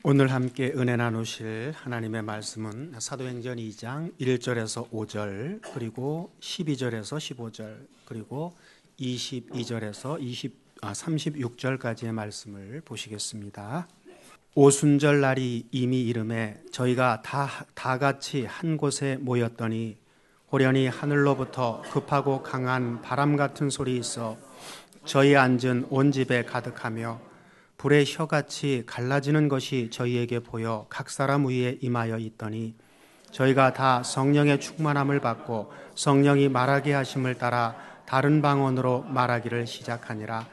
오늘 함께 은혜 나누실 하나님의 말씀은 사도행전 2장 1절에서 5절 그리고 12절에서 15절 그리고 22절에서 36절까지의 말씀을 보시겠습니다. 오순절 날이 이미 이름에 저희가 다 같이 한 곳에 모였더니 호련히 하늘로부터 급하고 강한 바람 같은 소리 있어 저희 앉은 온 집에 가득하며 불의 혀같이 갈라지는 것이 저희에게 보여 각 사람 위에 임하여 있더니 저희가 다 성령의 충만함을 받고 성령이 말하게 하심을 따라 다른 방언으로 말하기를 시작하니라.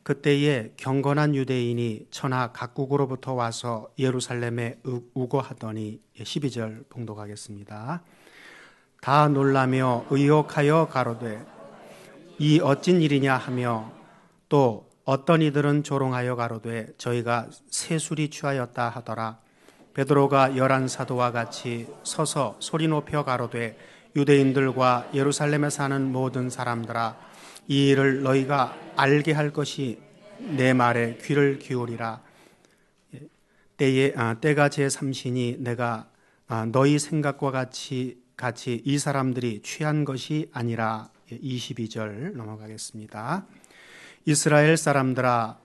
그때에 경건한 유대인이 천하 각국으로부터 와서 예루살렘에 우거하더니 12절 봉독하겠습니다. 다 놀라며 의혹하여 가로되 이 어찐 일이냐 하며 또 어떤 이들은 조롱하여 가로되 저희가 세술이 취하였다 하더라. 베드로가 11 사도와 같이 서서 소리 높여 가로되 유대인들과 예루살렘에 사는 모든 사람들아, 이 일을 너희가 알게 할 것이 내 말에 귀를 기울이라. 때가 제3시니 내가 너희 생각과 같이 이 사람들이 취한 것이 아니라. 22절 넘어가겠습니다. 이스라엘 사람들아,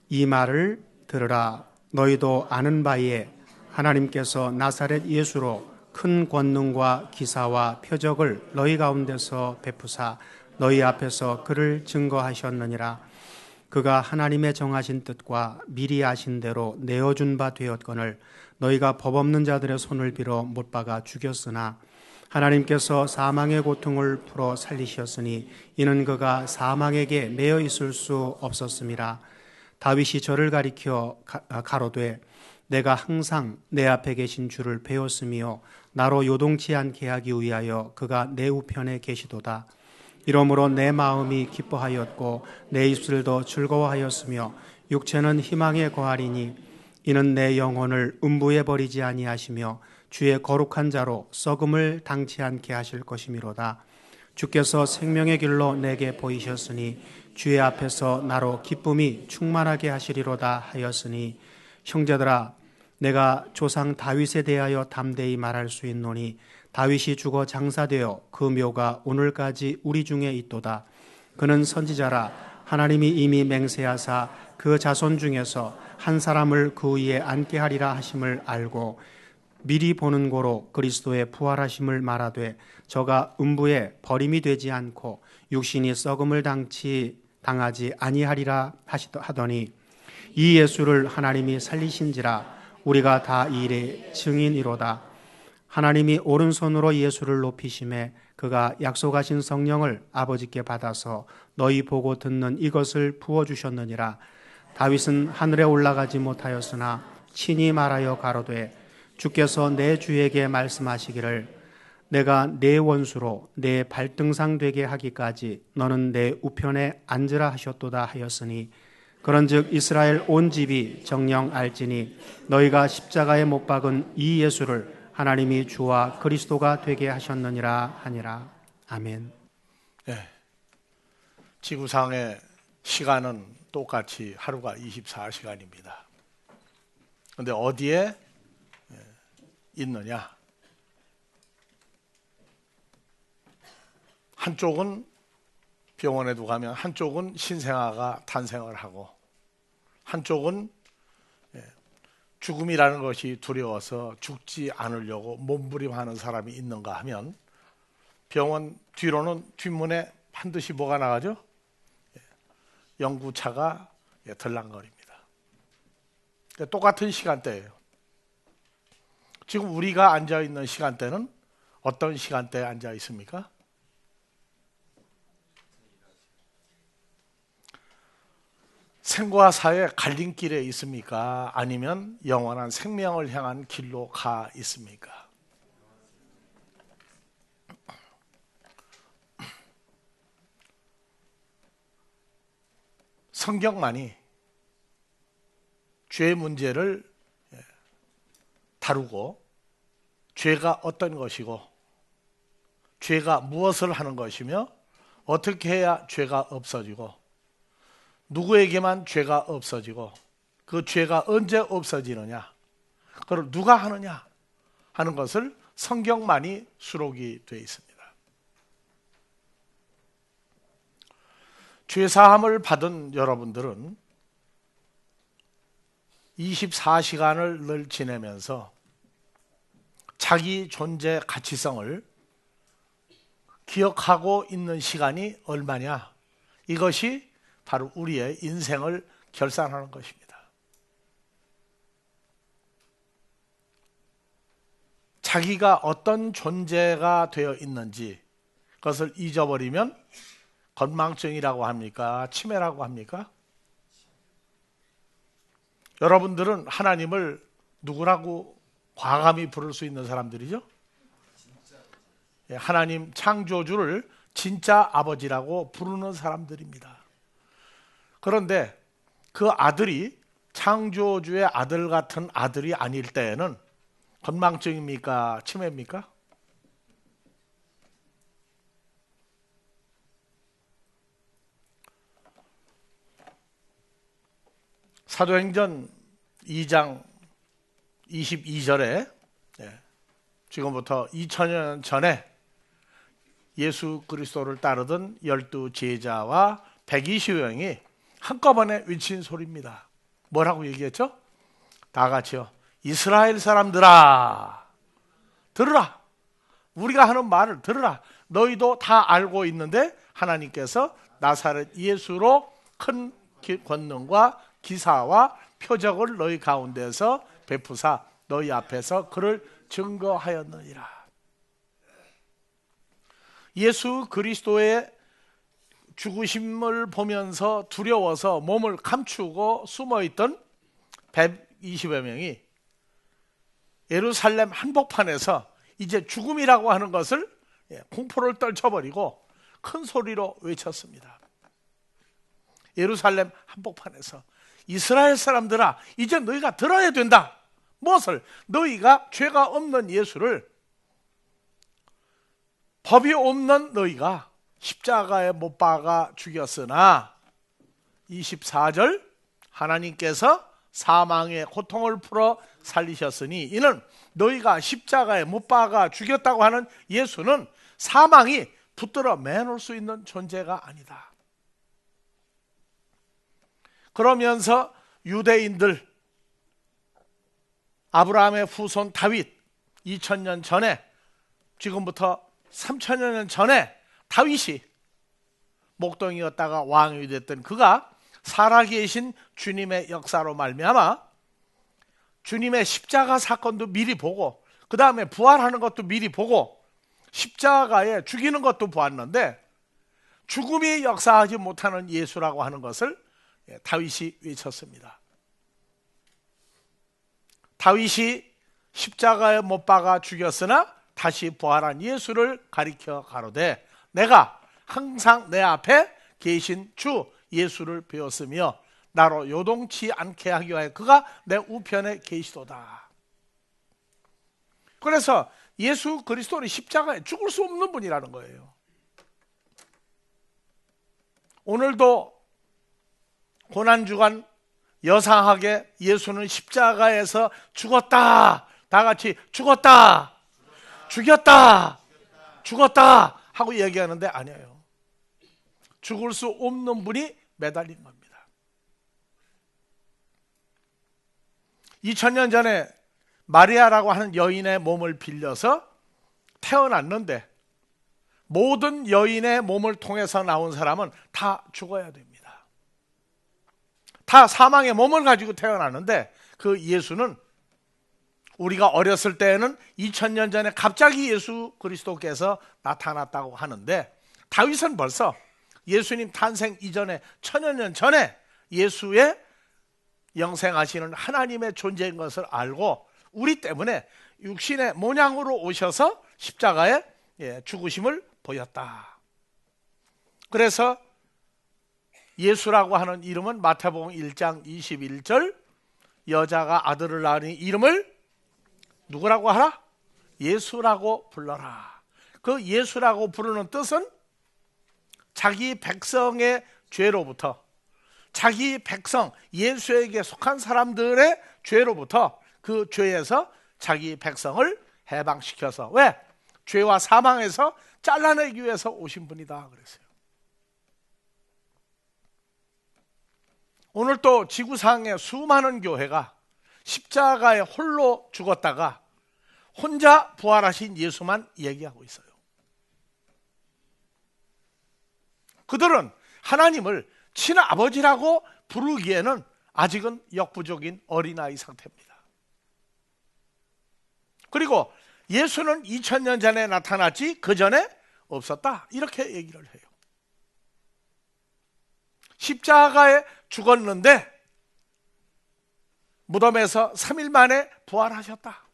이 말을 들으라. 너희도 아는 바에 하나님께서 나사렛 예수로 큰 권능과 기사와 표적을 너희 가운데서 베푸사 너희 앞에서 그를 증거하셨느니라. 그가 하나님의 정하신 뜻과 미리 아신 대로 내어준 바 되었거늘 너희가 법 없는 자들의 손을 빌어 못 박아 죽였으나 하나님께서 사망의 고통을 풀어 살리셨으니 이는 그가 사망에게 매여 있을 수 없었음이라. 다윗이 저를 가리켜 가로되 내가 항상 내 앞에 계신 주를 배웠으며 나로 요동치 않게 하기 위하여 그가 내 우편에 계시도다. 이러므로 내 마음이 기뻐하였고 내 입술도 즐거워하였으며 육체는 희망에 거하리니 이는 내 영혼을 음부에 버리지 아니하시며 주의 거룩한 자로 썩음을 당치 않게 하실 것이미로다. 주께서 생명의 길로 내게 보이셨으니 주의 앞에서 나로 기쁨이 충만하게 하시리로다 하였으니 형제들아, 내가 조상 다윗에 대하여 담대히 말할 수 있노니 다윗이 죽어 장사되어 그 묘가 오늘까지 우리 중에 있도다. 그는 선지자라. 하나님이 이미 맹세하사 그 자손 중에서 한 사람을 그 위에 앉게 하리라 하심을 알고 미리 보는 고로 그리스도의 부활하심을 말하되 저가 음부에 버림이 되지 않고 육신이 썩음을 당하지 아니하리라 하더니 이 예수를 하나님이 살리신지라. 우리가 다 이 일의 증인이로다. 하나님이 오른손으로 예수를 높이심에 그가 약속하신 성령을 아버지께 받아서 너희 보고 듣는 이것을 부어주셨느니라. 다윗은 하늘에 올라가지 못하였으나 친히 말하여 가로되 주께서 내 주에게 말씀하시기를 내가 내 원수로 내 발등상 되게 하기까지 너는 내 우편에 앉으라 하셨도다 하였으니 그런즉 이스라엘 온 집이 정녕 알지니 너희가 십자가에 못 박은 이 예수를 하나님이 주와 그리스도가 되게 하셨느니라 하니라. 아멘. 네. 지구상의 시간은 똑같이 하루가 24시간입니다. 그런데 어디에 있느냐? 한쪽은 병원에도 가면 한쪽은 신생아가 탄생을 하고 한쪽은 죽음이라는 것이 두려워서 죽지 않으려고 몸부림하는 사람이 있는가 하면 병원 뒤로는 뒷문에 반드시 뭐가 나가죠? 연구차가 들락거립니다. 똑같은 시간대예요. 지금 우리가 앉아있는 시간대는 어떤 시간대에 앉아 있습니까? 생과 사의 갈림길에 있습니까? 아니면 영원한 생명을 향한 길로 가 있습니까? 성경만이 죄 문제를 다루고 죄가 어떤 것이고 죄가 무엇을 하는 것이며 어떻게 해야 죄가 없어지고 누구에게만 죄가 없어지고 그 죄가 언제 없어지느냐, 그걸 누가 하느냐 하는 것을 성경만이 수록이 되어 있습니다. 죄사함을 받은 여러분들은 24시간을 늘 지내면서 자기 존재 가치성을 기억하고 있는 시간이 얼마냐? 이것이 바로 우리의 인생을 결산하는 것입니다. 자기가 어떤 존재가 되어 있는지 그것을 잊어버리면 건망증이라고 합니까? 치매라고 합니까? 여러분들은 하나님을 누구라고 과감히 부를 수 있는 사람들이죠? 하나님 창조주를 진짜 아버지라고 부르는 사람들입니다. 그런데 그 아들이 창조주의 아들 같은 아들이 아닐 때에는 건망증입니까? 치매입니까? 사도행전 2장 22절에 지금부터 2000년 전에 예수 그리스도를 따르던 12 제자와 120여 명이 한꺼번에 외친 소리입니다. 뭐라고 얘기했죠? 다 같이요. 이스라엘 사람들아, 들으라. 우리가 하는 말을 들으라. 너희도 다 알고 있는데 하나님께서 나사렛 예수로 큰 권능과 기사와 표적을 너희 가운데서 베푸사 너희 앞에서 그를 증거하였느니라. 예수 그리스도의 죽으심을 보면서 두려워서 몸을 감추고 숨어있던 120여 명이 예루살렘 한복판에서 이제 죽음이라고 하는 것을 공포를 떨쳐버리고 큰 소리로 외쳤습니다. 예루살렘 한복판에서 이스라엘 사람들아, 이제 너희가 들어야 된다. 무엇을? 너희가 죄가 없는 예수를, 법이 없는 너희가 십자가에 못 박아 죽였으나 24절 하나님께서 사망의 고통을 풀어 살리셨으니 이는 너희가 십자가에 못 박아 죽였다고 하는 예수는 사망이 붙들어 매놓을 수 있는 존재가 아니다. 그러면서 유대인들, 아브라함의 후손 다윗, 2000년 전에, 지금부터 3000여 년 전에 다윗이 목동이었다가 왕이 됐던 그가 살아계신 주님의 역사로 말미암아 주님의 십자가 사건도 미리 보고 그 다음에 부활하는 것도 미리 보고 십자가에 죽이는 것도 보았는데 죽음이 역사하지 못하는 예수라고 하는 것을 다윗이 외쳤습니다. 다윗이 십자가에 못 박아 죽였으나 다시 부활한 예수를 가리켜 가로되 내가 항상 내 앞에 계신 주 예수를 배웠으며 나로 요동치 않게 하기 위하여 그가 내 우편에 계시도다. 그래서 예수 그리스도는 십자가에 죽을 수 없는 분이라는 거예요. 오늘도 고난주간 여상하게 예수는 십자가에서 죽었다. 다 같이 죽었다. 죽였다. 죽었다. 하고 얘기하는데 아니에요. 죽을 수 없는 분이 매달린 겁니다. 2000년 전에 마리아라고 하는 여인의 몸을 빌려서 태어났는데 모든 여인의 몸을 통해서 나온 사람은 다 죽어야 됩니다. 다 사망의 몸을 가지고 태어났는데 그 예수는 우리가 어렸을 때에는 2000년 전에 갑자기 예수 그리스도께서 나타났다고 하는데 다윗은 벌써 예수님 탄생 이전에 1000여 년 전에 예수의 영생하시는 하나님의 존재인 것을 알고 우리 때문에 육신의 모양으로 오셔서 십자가에 죽으심을 보였다. 그래서 예수라고 하는 이름은 마태복음 1장 21절 여자가 아들을 낳으니 이름을 누구라고 하라? 예수라고 불러라. 그 예수라고 부르는 뜻은 자기 백성의 죄로부터 자기 백성 예수에게 속한 사람들의 죄로부터 그 죄에서 자기 백성을 해방시켜서, 왜? 죄와 사망에서 잘라내기 위해서 오신 분이다 그랬어요. 오늘 또 지구상의 수많은 교회가 십자가에 홀로 죽었다가 혼자 부활하신 예수만 얘기하고 있어요. 그들은 하나님을 친아버지라고 부르기에는 아직은 역부족인 어린아이 상태입니다. 그리고 예수는 2000년 전에 나타났지 그 전에 없었다, 이렇게 얘기를 해요. 십자가에 죽었는데 무덤에서 3일 만에 부활하셨다.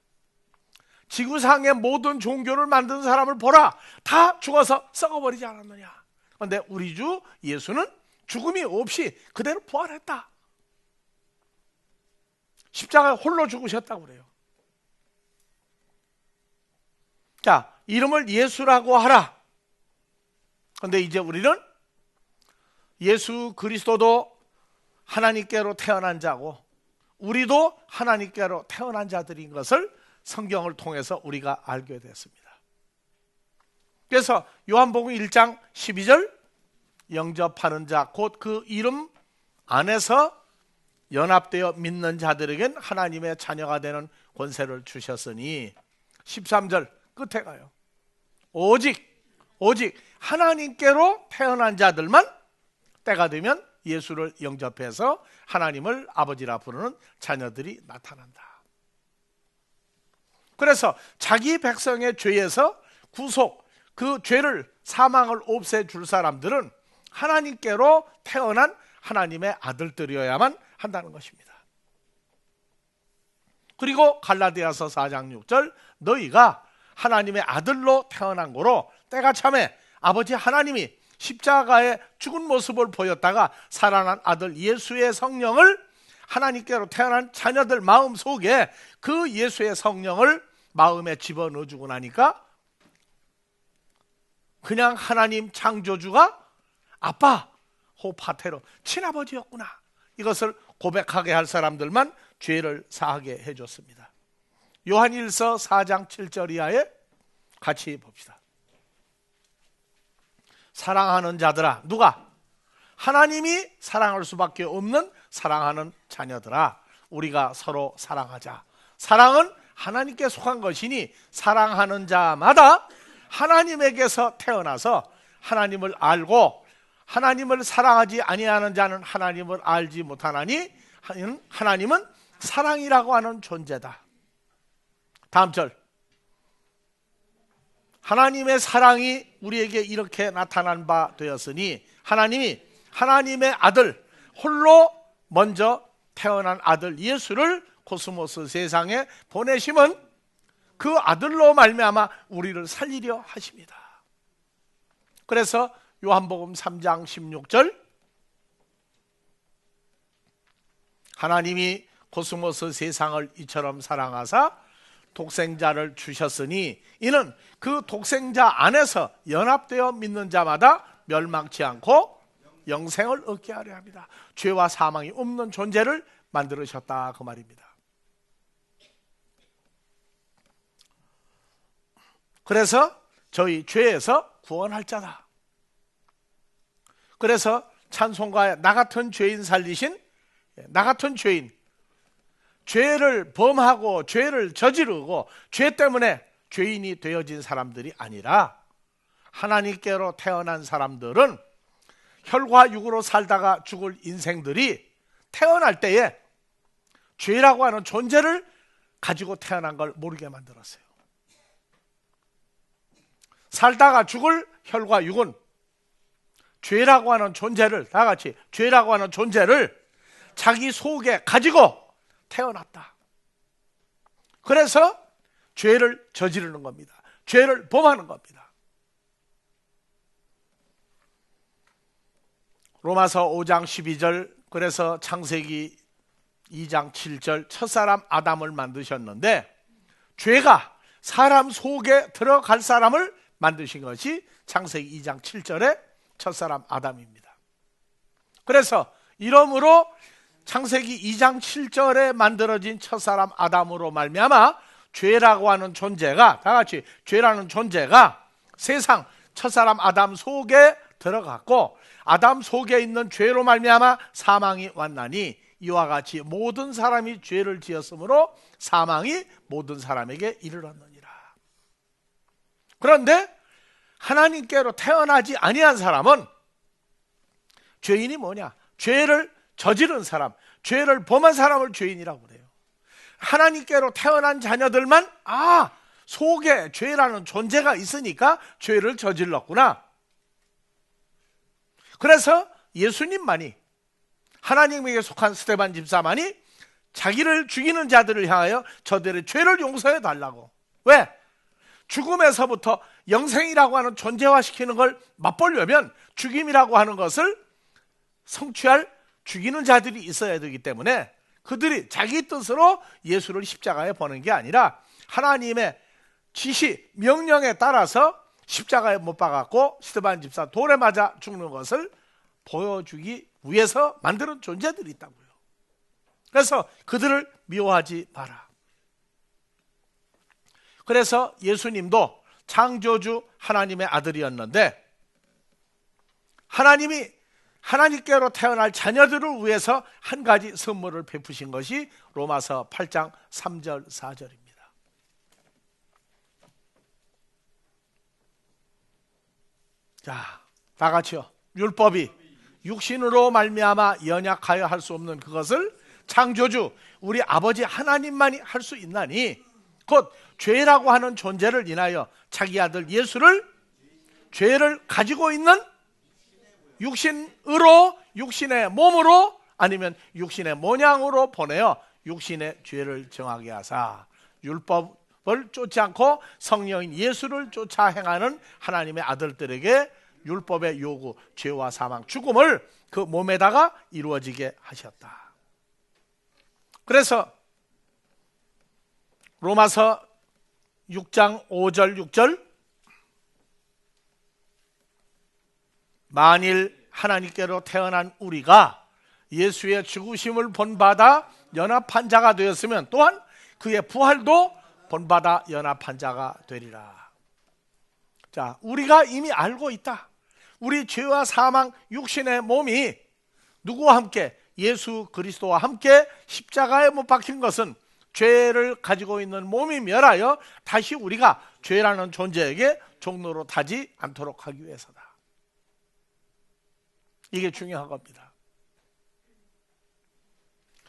지구상의 모든 종교를 만든 사람을 보라, 다 죽어서 썩어버리지 않았느냐. 그런데 우리 주 예수는 죽음이 없이 그대로 부활했다. 십자가에 홀로 죽으셨다고 그래요. 자, 이름을 예수라고 하라. 그런데 이제 우리는 예수 그리스도도 하나님께로 태어난 자고 우리도 하나님께로 태어난 자들인 것을 성경을 통해서 우리가 알게 됐습니다. 그래서 요한복음 1장 12절, 영접하는 자 곧 그 이름 안에서 연합되어 믿는 자들에겐 하나님의 자녀가 되는 권세를 주셨으니, 13절 끝에 가요. 오직 하나님께로 태어난 자들만 때가 되면 예수를 영접해서 하나님을 아버지라 부르는 자녀들이 나타난다. 그래서 자기 백성의 죄에서 구속, 그 죄를, 사망을 없애줄 사람들은 하나님께로 태어난 하나님의 아들들이어야만 한다는 것입니다. 그리고 갈라디아서 4장 6절, 너희가 하나님의 아들로 태어난 거로 때가 참에 아버지 하나님이 십자가에 죽은 모습을 보였다가 살아난 아들 예수의 성령을, 하나님께로 태어난 자녀들 마음 속에 그 예수의 성령을 마음에 집어넣어 주고 나니까 그냥 하나님 창조주가 아빠, 호파테로 친아버지였구나, 이것을 고백하게 할 사람들만 죄를 사하게 해줬습니다. 요한일서 4장 7절 이하에 같이 봅시다. 사랑하는 자들아, 누가? 하나님이 사랑할 수밖에 없는 사랑하는 자녀들아, 우리가 서로 사랑하자. 사랑은 하나님께 속한 것이니 사랑하는 자마다 하나님에게서 태어나서 하나님을 알고, 하나님을 사랑하지 아니하는 자는 하나님을 알지 못하나니 하나님은 사랑이라고 하는 존재다. 다음 절, 하나님의 사랑이 우리에게 이렇게 나타난 바 되었으니 하나님이 하나님의 아들, 홀로 먼저 태어난 아들 예수를 코스모스 세상에 보내심은 그 아들로 말미암아 우리를 살리려 하십니다. 그래서 요한복음 3장 16절, 하나님이 코스모스 세상을 이처럼 사랑하사 독생자를 주셨으니 이는 그 독생자 안에서 연합되어 믿는 자마다 멸망치 않고 영생을 얻게 하려 합니다. 죄와 사망이 없는 존재를 만들으셨다, 그 말입니다. 그래서 저희 죄에서 구원할 자다. 그래서 찬송가에 나 같은 죄인 살리신, 나 같은 죄인, 죄를 범하고 죄를 저지르고 죄 때문에 죄인이 되어진 사람들이 아니라 하나님께로 태어난 사람들은 혈과 육으로 살다가 죽을 인생들이 태어날 때에 죄라고 하는 존재를 가지고 태어난 걸 모르게 만들었어요. 살다가 죽을 혈과 육은 죄라고 하는 존재를, 다 같이 죄라고 하는 존재를 자기 속에 가지고 태어났다. 그래서 죄를 저지르는 겁니다. 죄를 범하는 겁니다. 로마서 5장 12절, 그래서 창세기 2장 7절, 첫사람 아담을 만드셨는데 죄가 사람 속에 들어갈 사람을 만드신 것이 창세기 2장 7절에 첫사람 아담입니다. 그래서 이러므로 창세기 2장 7절에 만들어진 첫사람 아담으로 말미암아 죄라고 하는 존재가, 다 같이 죄라는 존재가 세상 첫사람 아담 속에 들어갔고, 아담 속에 있는 죄로 말미암아 사망이 왔나니 이와 같이 모든 사람이 죄를 지었으므로 사망이 모든 사람에게 이르렀느니라. 그런데 하나님께로 태어나지 아니한 사람은, 죄인이 뭐냐? 죄를 저지른 사람, 죄를 범한 사람을 죄인이라고 그래요. 하나님께로 태어난 자녀들만 속에 죄라는 존재가 있으니까 죄를 저질렀구나. 그래서 예수님만이, 하나님에게 속한 스데반 집사만이 자기를 죽이는 자들을 향하여 저들의 죄를 용서해 달라고. 왜? 죽음에서부터 영생이라고 하는 존재화시키는 걸 맛보려면 죽임이라고 하는 것을 성취할 죽이는 자들이 있어야 되기 때문에 그들이 자기 뜻으로 예수를 십자가에 보낸 게 아니라 하나님의 지시, 명령에 따라서 십자가에 못 박았고 스데반 집사 돌에 맞아 죽는 것을 보여주기 위해서 만드는 존재들이 있다고요. 그래서 그들을 미워하지 마라. 그래서 예수님도 창조주 하나님의 아들이었는데, 하나님이 하나님께로 태어날 자녀들을 위해서 한 가지 선물을 베푸신 것이 로마서 8장 3절 4절입니다. 자, 다 같이요. 율법이 육신으로 말미암아 연약하여 할 수 없는 그것을 창조주 우리 아버지 하나님만이 할 수 있나니, 곧 죄라고 하는 존재를 인하여 자기 아들 예수를 죄를 가지고 있는 육신으로, 육신의 몸으로, 아니면 육신의 모양으로 보내어 육신의 죄를 정하게 하사 율법을 쫓지 않고 성령인 예수를 쫓아 행하는 하나님의 아들들에게 율법의 요구, 죄와 사망, 죽음을 그 몸에다가 이루어지게 하셨다. 그래서 로마서 6장 5절 6절, 만일 하나님께로 태어난 우리가 예수의 죽으심을 본받아 연합한 자가 되었으면 또한 그의 부활도 본받아 연합한 자가 되리라. 자, 우리가 이미 알고 있다. 우리 죄와 사망, 육신의 몸이 누구와 함께? 예수 그리스도와 함께 십자가에 못 박힌 것은 죄를 가지고 있는 몸이 멸하여 다시 우리가 죄라는 존재에게 종로로 타지 않도록 하기 위해서다. 이게 중요한 겁니다.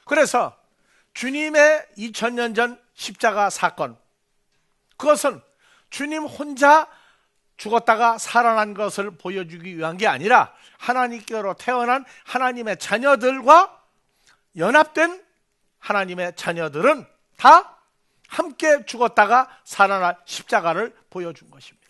그래서 주님의 2000년 전 십자가 사건, 그것은 주님 혼자 죽었다가 살아난 것을 보여주기 위한 게 아니라 하나님께로 태어난 하나님의 자녀들과 연합된 하나님의 자녀들은 다 함께 죽었다가 살아난 십자가를 보여준 것입니다.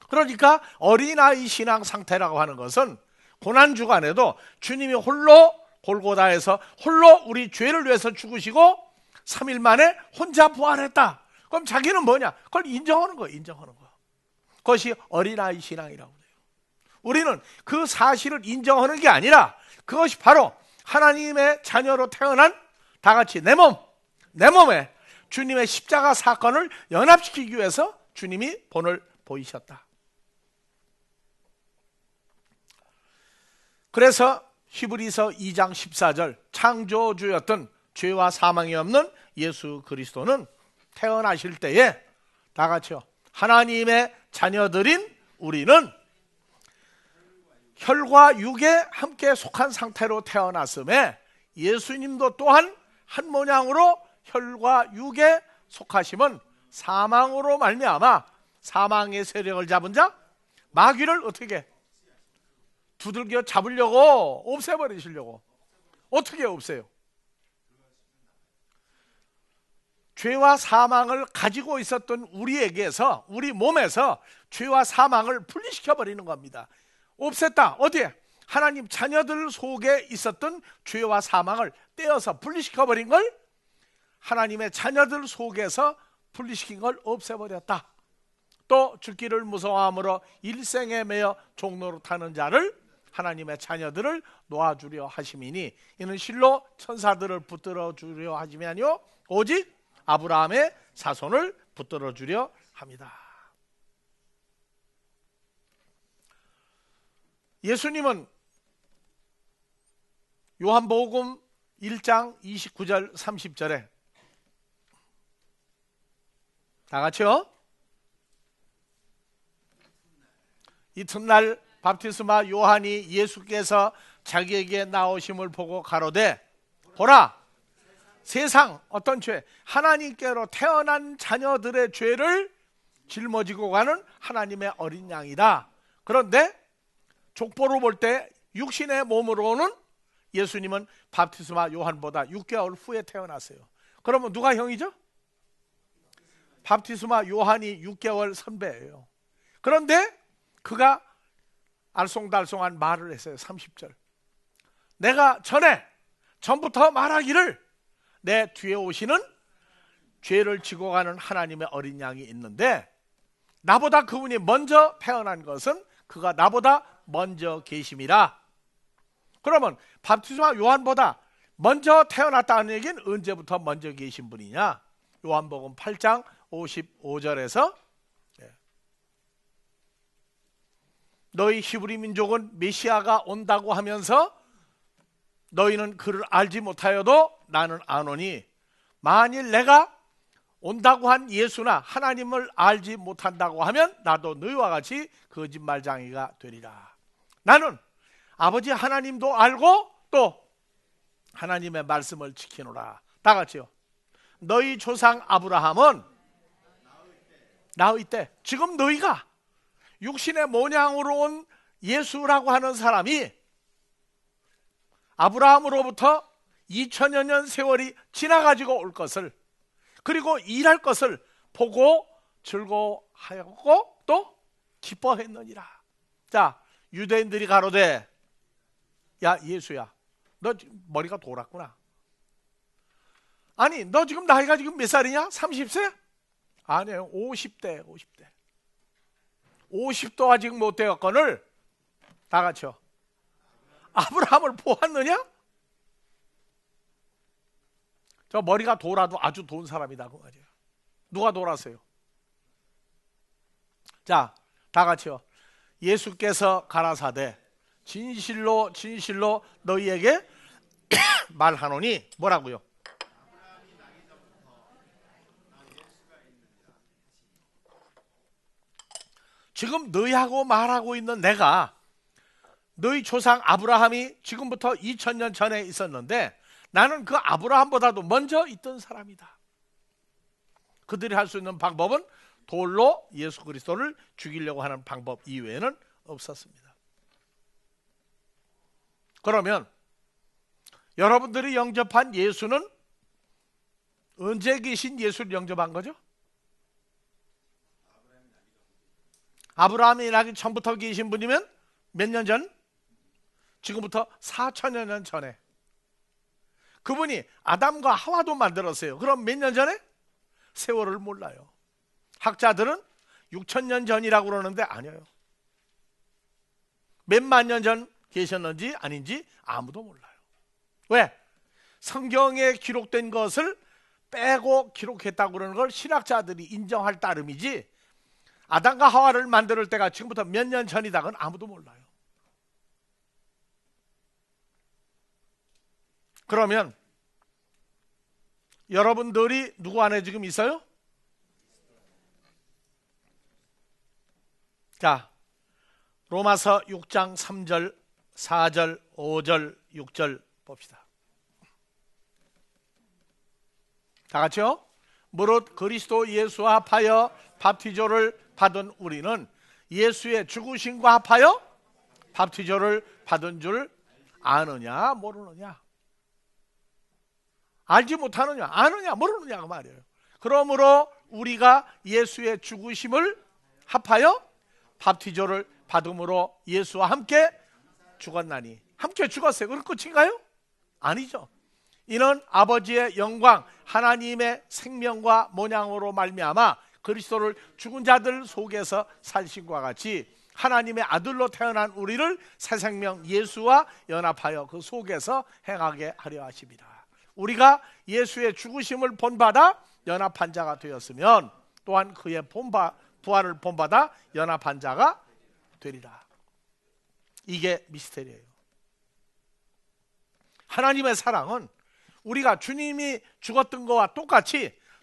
그러니까 어린아이 신앙 상태라고 하는 것은 고난주간에도 주님이 홀로 골고다에서 홀로 우리 죄를 위해서 죽으시고 3일 만에 혼자 부활했다. 그럼 자기는 뭐냐? 그걸 인정하는 거예요. 인정하는 거. 그것이 어린아이 신앙이라고 해요. 우리는 그 사실을 인정하는 게 아니라 그것이 바로 하나님의 자녀로 태어난 다 같이 내 몸에 주님의 십자가 사건을 연합시키기 위해서 주님이 본을 보이셨다. 그래서 히브리서 2장 14절, 창조주였던 죄와 사망이 없는 예수 그리스도는 태어나실 때에 다 같이요, 하나님의 자녀들인 우리는 혈과 육에 함께 속한 상태로 태어났음에 예수님도 또한 한 모양으로 혈과 육에 속하심은 사망으로 말미암아 사망의 세력을 잡은 자 마귀를 어떻게 두들겨 잡으려고, 없애버리시려고. 어떻게 없애요? 죄와 사망을 가지고 있었던 우리에게서, 우리 몸에서 죄와 사망을 분리시켜버리는 겁니다. 없앴다. 어디에? 하나님 자녀들 속에 있었던 죄와 사망을 떼어서 분리시켜버린 걸 하나님의 자녀들 속에서 분리시킨 걸 없애버렸다. 또 죽기를 무서워함으로 일생에 매여 종로로 타는 자를 하나님의 자녀들을 놓아주려 하심이니 이는 실로 천사들을 붙들어 주려 하심이 아니요 오직 아브라함의 자손을 붙들어 주려 합니다. 예수님은 요한복음 1장 29절 30절에 다 같이요. 이튿날 밥티스마 요한이 예수께서 자기에게 나오심을 보고 가로되 보라 세상 어떤 죄 하나님께로 태어난 자녀들의 죄를 짊어지고 가는 하나님의 어린 양이다. 그런데 족보로 볼 때 육신의 몸으로는 예수님은 밥티스마 요한보다 6개월 후에 태어났어요. 그러면 누가 형이죠? 밥티스마 요한이 6개월 선배예요. 그런데 그가 알쏭달쏭한 말을 했어요. 30절 내가 전부터 말하기를 내 뒤에 오시는 죄를 지고 가는 하나님의 어린 양이 있는데 나보다 그분이 먼저 태어난 것은 그가 나보다 먼저 계심이라. 그러면 밥티스마 요한보다 먼저 태어났다는 얘기는 언제부터 먼저 계신 분이냐? 요한복음 8장 55절에서 너희 히브리 민족은 메시아가 온다고 하면서 너희는 그를 알지 못하여도 나는 아노니 만일 내가 온다고 한 예수나 하나님을 알지 못한다고 하면 나도 너희와 같이 거짓말쟁이가 되리라. 나는 아버지 하나님도 알고 또 하나님의 말씀을 지키노라. 다 같이요. 너희 조상 아브라함은 나의 때 지금 너희가 육신의 모양으로 온 예수라고 하는 사람이 아브라함으로부터 2000여 년 세월이 지나가지고 올 것을 그리고 일할 것을 보고 즐거워하고 또 기뻐했느니라. 자, 유대인들이 가로되 야 예수야 너 지금 머리가 돌았구나. 아니 너 지금 나이가 지금 몇 살이냐? 30세? 아니에요. 50대 50도 아직 못 되었거늘 다 같이요. 아브라함을 보았느냐? 저 머리가 돌아도 아주 돈 사람이다 그 말이에요. 누가 돌았어요? 자, 다 같이요. 예수께서 가라사대 진실로 진실로 너희에게 말하노니 뭐라고요? 지금 너희하고 말하고 있는 내가 너희 조상 아브라함이 지금부터 2000년 전에 있었는데 나는 그 아브라함보다도 먼저 있던 사람이다. 그들이 할 수 있는 방법은 돌로 예수 그리스도를 죽이려고 하는 방법 이외에는 없었습니다. 그러면 여러분들이 영접한 예수는 언제 계신 예수를 영접한 거죠? 아브라함이 나기 전부터 계신 분이면 몇 년 전? 지금부터 4000여 년 전에 그분이 아담과 하와도 만들었어요. 그럼 몇 년 전에? 세월을 몰라요. 학자들은 6000년 전이라고 그러는데 아니에요. 몇만 년 전 계셨는지 아닌지 아무도 몰라요. 왜? 성경에 기록된 것을 빼고 기록했다고 그러는 걸 신학자들이 인정할 따름이지 아담과 하와를 만들 때가 지금부터 몇 년 전이다 그건 아무도 몰라요. 그러면 여러분들이 누구 안에 지금 있어요? 자, 로마서 6장 3절, 4절, 5절, 6절 봅시다. 다 같이요. 무릇 그리스도 예수와 합하여 밥티조를 받은 우리는 예수의 죽으심과 합하여 밥티조를 받은 줄 아느냐 모르느냐? 알지 못하느냐 아느냐 모르느냐가 말이에요. 그러므로 우리가 예수의 죽으심을 합하여 밥티조를 받음으로 예수와 함께 죽었나니. 함께 죽었어요. 그럼 끝인가요? 아니죠. 이는 아버지의 영광 하나님의 생명과 모양으로 말미암아 그리스도를 죽은 자들 속에서 살신과 같이 하나님의 아들로 태어난 우리를 새 생명 예수와 연합하여 그 속에서 행하게 하려 하십니다. 우리가 예수의 죽으심을 본받아 연합한 자가 되었으면 또한 그의 부활을 본받아 연합한 자가 되리라. 이게 미스테리예요. 하나님의 사랑은 우리가 주님이 죽었던 것과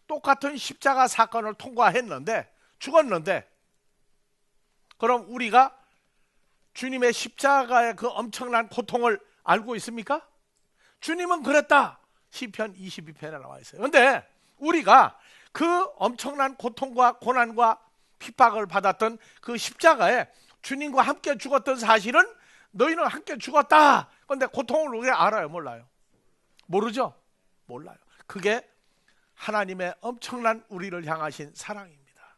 똑같은 십자가 사건을 통과했는데, 죽었는데, 그럼 우리가 주님의 십자가의 그 엄청난 고통을 알고 있습니까? 주님은 그랬다. 시편 22편에 나와 있어요. 그런데 우리가 그 엄청난 고통과 고난과 핍박을 받았던 그 십자가에 주님과 함께 죽었던 사실은 너희는 함께 죽었다. 그런데 고통을 우리가 알아요? 몰라요? 모르죠? 몰라요. 그게 하나님의 엄청난 우리를 향하신 사랑입니다.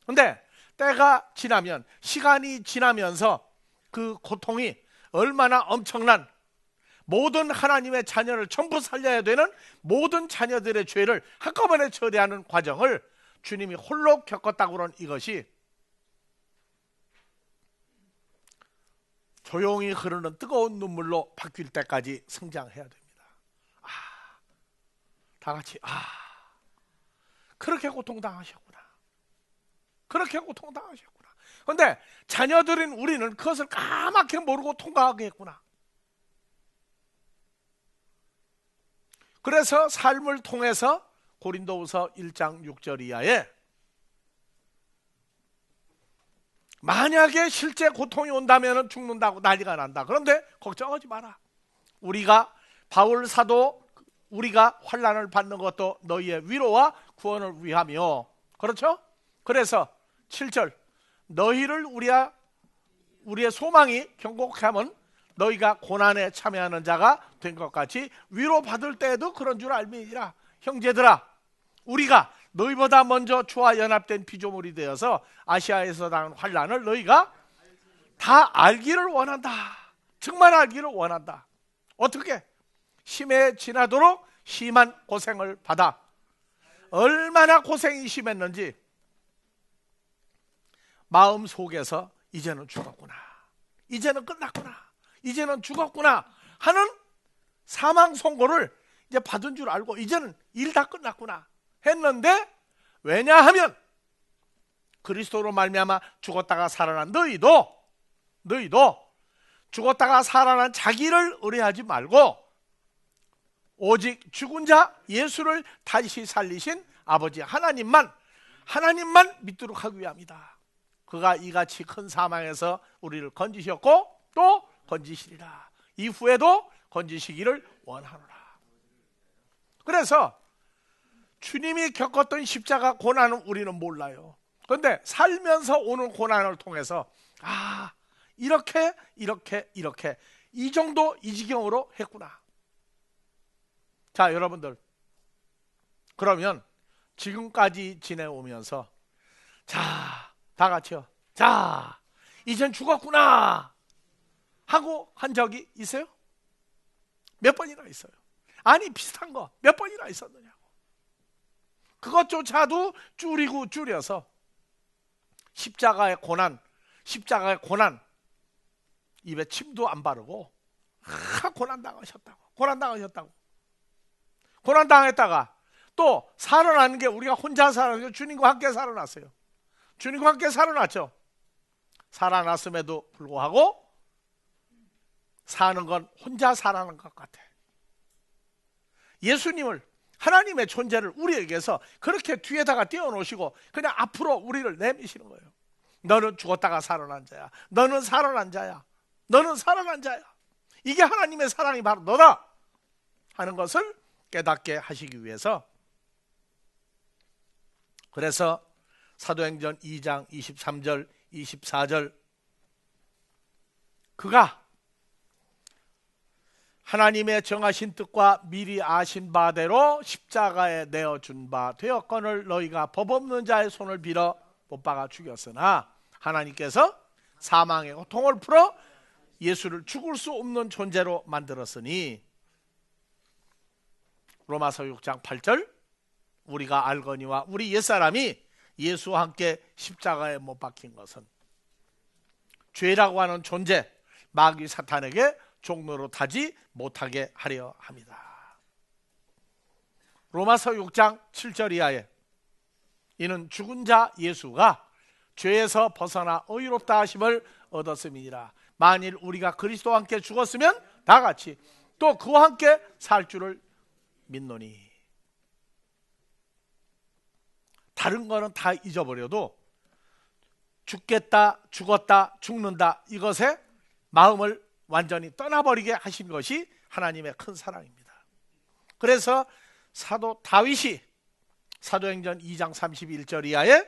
그런데 때가 지나면, 시간이 지나면서 그 고통이 얼마나 엄청난, 모든 하나님의 자녀를 전부 살려야 되는 모든 자녀들의 죄를 한꺼번에 처리하는 과정을 주님이 홀로 겪었다고 그런 이것이 조용히 흐르는 뜨거운 눈물로 바뀔 때까지 성장해야 됩니다. 다 같이 그렇게 고통당하셨구나. 그렇게 고통당하셨구나. 그런데 자녀들인 우리는 그것을 까맣게 모르고 통과하게 했구나. 그래서 삶을 통해서 고린도후서 1장 6절 이하에 만약에 실제 고통이 온다면 죽는다고 난리가 난다. 그런데 걱정하지 마라. 우리가 바울 사도 우리가 환난을 받는 것도 너희의 위로와 구원을 위하며, 그렇죠? 그래서 7절 너희를 우리의 소망이 경고하면 너희가 고난에 참여하는 자가 된 것 같이 위로받을 때에도 그런 줄 알미니라. 형제들아, 우리가 너희보다 먼저 주와 연합된 피조물이 되어서 아시아에서 당한 환난을 너희가 다 알기를 원한다. 정말 알기를 원한다. 어떻게? 심해지나도록 심한 고생을 받아. 얼마나 고생이 심했는지 마음 속에서 이제는 죽었구나, 이제는 끝났구나, 이제는 죽었구나 하는 사망 선고를 이제 받은 줄 알고 이제는 일 다 끝났구나 했는데, 왜냐하면 그리스도로 말미암아 죽었다가 살아난 너희도 죽었다가 살아난 자기를 의뢰하지 말고 오직 죽은 자 예수를 다시 살리신 아버지 하나님만 믿도록 하기 위함이다. 그가 이같이 큰 사망에서 우리를 건지셨고 또 건지시리라. 이후에도 건지시기를 원하노라. 그래서 주님이 겪었던 십자가 고난은 우리는 몰라요. 그런데 살면서 오는 고난을 통해서 이렇게 이 정도 이 지경으로 했구나. 자, 여러분들, 그러면 지금까지 지내오면서 다 같이요, 이젠 죽었구나 하고 한 적이 있어요? 몇 번이나 있어요? 아니, 비슷한 거 몇 번이나 있었느냐고. 그것조차도 줄여서 십자가의 고난 입에 침도 안 바르고 고난당했다가 또 살아나는 게 우리가 혼자 살아나는 게 주님과 함께 살아났어요. 주님과 함께 살아났죠. 살아났음에도 불구하고 사는 건 혼자 살아나는 것 같아. 예수님을, 하나님의 존재를 우리에게서 그렇게 뒤에다가 띄워놓으시고 그냥 앞으로 우리를 내미시는 거예요. 너는 죽었다가 살아난 자야. 너는 살아난 자야. 너는 살아난 자야. 이게 하나님의 사랑이 바로 너다 하는 것을 깨닫게 하시기 위해서, 그래서 사도행전 2장 23절 24절 그가 하나님의 정하신 뜻과 미리 아신 바대로 십자가에 내어준 바 되었거늘 너희가 법 없는 자의 손을 빌어 못 박아 죽였으나 하나님께서 사망의 고통을 풀어 예수를 죽을 수 없는 존재로 만들었으니, 로마서 6장 8절 우리가 알거니와 우리 옛사람이 예수와 함께 십자가에 못 박힌 것은 죄라고 하는 존재, 마귀 사탄에게 종로로 타지 못하게 하려 합니다. 로마서 6장 7절 이하에 이는 죽은 자 예수가 죄에서 벗어나 의롭다 하심을 얻었음이니라. 만일 우리가 그리스도와 함께 죽었으면 다 같이 또 그와 함께 살 줄을 믿노니. 다른 거는 다 잊어버려도 죽겠다, 죽었다, 죽는다 이것에 마음을 완전히 떠나버리게 하신 것이 하나님의 큰 사랑입니다. 그래서 사도 다윗이 사도행전 2장 31절 이하에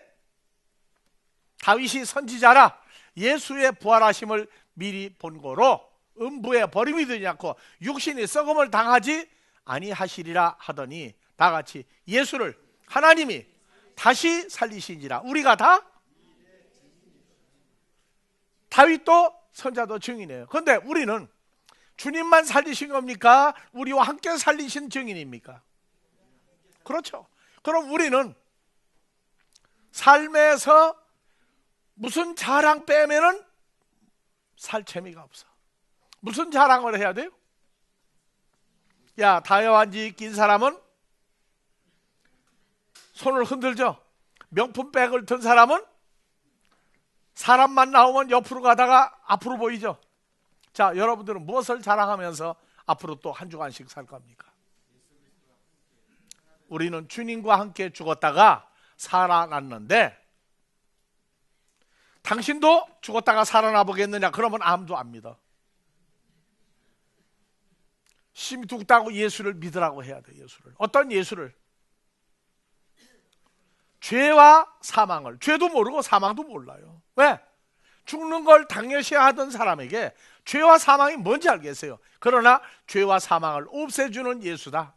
다윗이 선지자라 예수의 부활하심을 미리 본 거로 음부에 버림이 되지 않고 육신이 썩음을 당하지 아니하시리라 하더니 다 같이 예수를 하나님이 다시 살리신지라. 우리가 다 다윗도 선자도 증인이에요. 그런데 우리는 주님만 살리신 겁니까? 우리와 함께 살리신 증인입니까? 그렇죠. 그럼 우리는 삶에서 무슨 자랑 빼면은 살 재미가 없어. 무슨 자랑을 해야 돼요? 야, 다이아반지 낀 사람은 손을 흔들죠. 명품백을 든 사람은 사람만 나오면 옆으로 가다가 앞으로 보이죠. 자, 여러분들은 무엇을 자랑하면서 앞으로 또 한 주간씩 살 겁니까? 우리는 주님과 함께 죽었다가 살아났는데 당신도 죽었다가 살아나 보겠느냐? 그러면 아무도 안 믿어. 심히 뚝딱하고 예수를 믿으라고 해야 돼. 예수를. 어떤 예수를? 죄와 사망을. 죄도 모르고 사망도 몰라요. 왜? 죽는 걸 당연시하던 사람에게 죄와 사망이 뭔지 알겠어요. 그러나 죄와 사망을 없애주는 예수다.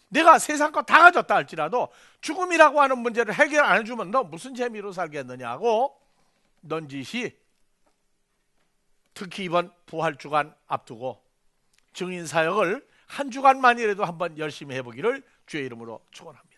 내가 세상 거 다 가졌다 할지라도 죽음이라고 하는 문제를 해결 안 해주면 너 무슨 재미로 살겠느냐고 넌지시 특히 이번 부활주간 앞두고 증인사역을 한 주간만이라도 한번 열심히 해보기를 주의 이름으로 축원합니다.